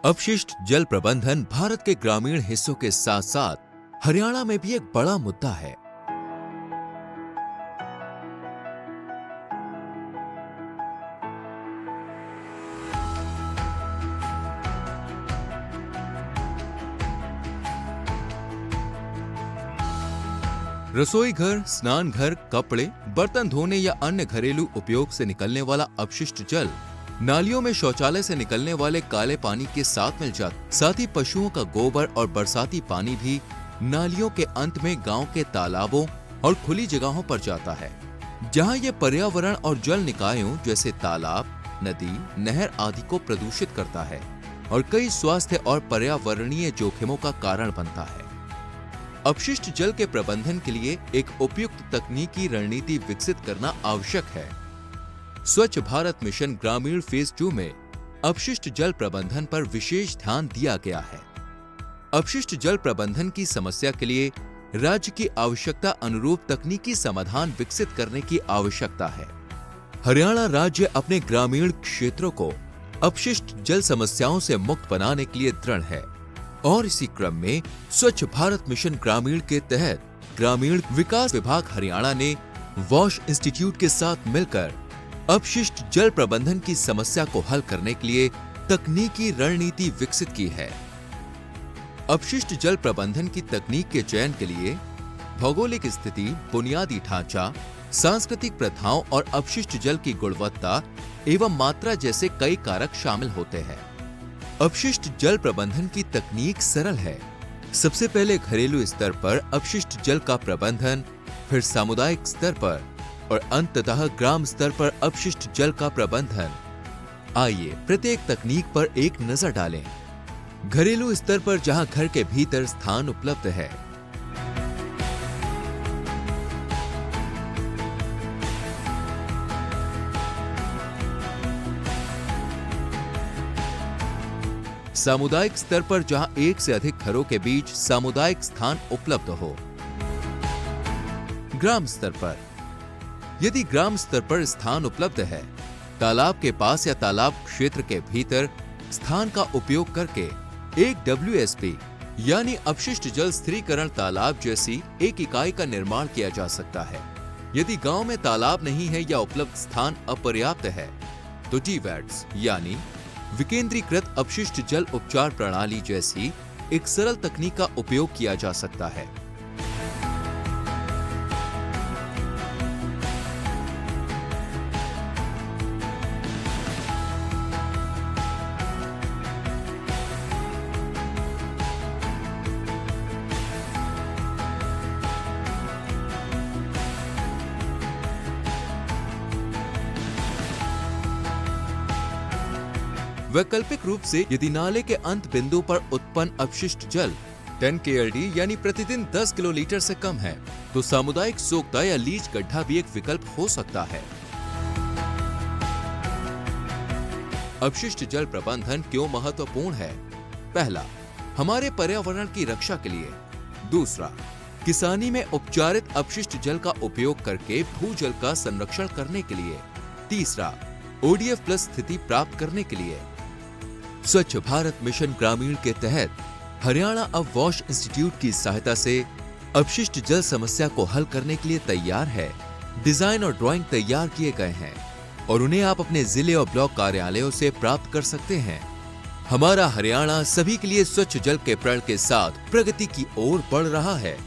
अपशिष्ट जल प्रबंधन भारत के ग्रामीण हिस्सों के साथ साथ हरियाणा में भी एक बड़ा मुद्दा है। रसोई घर, स्नान घर, कपड़े, बर्तन धोने या अन्य घरेलू उपयोग से निकलने वाला अपशिष्ट जल नालियों में शौचालय से निकलने वाले काले पानी के साथ मिल जाता। साथ ही पशुओं का गोबर और बरसाती पानी भी नालियों के अंत में गांव के तालाबों और खुली जगहों पर जाता है, जहां ये पर्यावरण और जल निकायों जैसे तालाब, नदी, नहर आदि को प्रदूषित करता है और कई स्वास्थ्य और पर्यावरणीय जोखिमों का कारण बनता है। अपशिष्ट जल के प्रबंधन के लिए एक उपयुक्त तकनीकी रणनीति विकसित करना आवश्यक है। स्वच्छ भारत मिशन ग्रामीण फेज 2 में अपशिष्ट जल प्रबंधन पर विशेष ध्यान दिया गया है। अपशिष्ट जल प्रबंधन की समस्या के लिए राज्य की आवश्यकता अनुरूप तकनीकी समाधान विकसित करने की आवश्यकता है। हरियाणा राज्य अपने ग्रामीण क्षेत्रों को अपशिष्ट जल समस्याओं से मुक्त बनाने के लिए दृढ़ है और इसी क्रम में स्वच्छ भारत मिशन ग्रामीण के तहत ग्रामीण विकास विभाग हरियाणा ने वॉश इंस्टीट्यूट के साथ मिलकर अपशिष्ट जल प्रबंधन की समस्या को हल करने के लिए तकनीकी रणनीति विकसित की है। अपशिष्ट जल प्रबंधन की तकनीक के चयन के लिए भौगोलिक स्थिति, बुनियादी ढांचा, सांस्कृतिक प्रथाओं और अपशिष्ट जल की गुणवत्ता एवं मात्रा जैसे कई कारक शामिल होते हैं। अपशिष्ट जल प्रबंधन की तकनीक सरल है। सबसे पहले घरेलू स्तर पर अपशिष्ट जल का प्रबंधन, फिर सामुदायिक स्तर पर और अंततः ग्राम स्तर पर अपशिष्ट जल का प्रबंधन। आइए प्रत्येक तकनीक पर एक नजर डालें। घरेलू स्तर पर जहां घर के भीतर स्थान उपलब्ध है, सामुदायिक स्तर पर जहां एक से अधिक घरों के बीच सामुदायिक स्थान उपलब्ध हो, ग्राम स्तर पर यदि ग्राम स्तर पर स्थान उपलब्ध है, तालाब के पास या तालाब क्षेत्र के भीतर स्थान का उपयोग करके एक WSP यानी अपशिष्ट जल स्थिरीकरण तालाब जैसी एक इकाई का निर्माण किया जा सकता है। यदि गांव में तालाब नहीं है या उपलब्ध स्थान अपर्याप्त है तो DVATS यानी विकेंद्रीकृत अपशिष्ट जल उपचार प्रणाली जैसी एक सरल तकनीक का उपयोग किया जा सकता है। वैकल्पिक रूप से यदि नाले के अंत बिंदु पर उत्पन्न अपशिष्ट जल 10 KLD यानी प्रतिदिन 10 किलोलीटर से कम है तो सामुदायिक सोख्ता या लीच गड्ढा भी एक विकल्प हो सकता है। अपशिष्ट जल प्रबंधन क्यों महत्वपूर्ण है? पहला, हमारे पर्यावरण की रक्षा के लिए। दूसरा, किसानी में उपचारित अपशिष्ट जल का उपयोग करके भूजल का संरक्षण करने के लिए। तीसरा, ODF प्लस स्थिति प्राप्त करने के लिए। स्वच्छ भारत मिशन ग्रामीण के तहत हरियाणा अब वॉश इंस्टीट्यूट की सहायता से अपशिष्ट जल समस्या को हल करने के लिए तैयार है। डिजाइन और ड्राइंग तैयार किए गए हैं और उन्हें आप अपने जिले और ब्लॉक कार्यालयों से प्राप्त कर सकते हैं। हमारा हरियाणा सभी के लिए स्वच्छ जल के प्रण के साथ प्रगति की ओर बढ़ रहा है।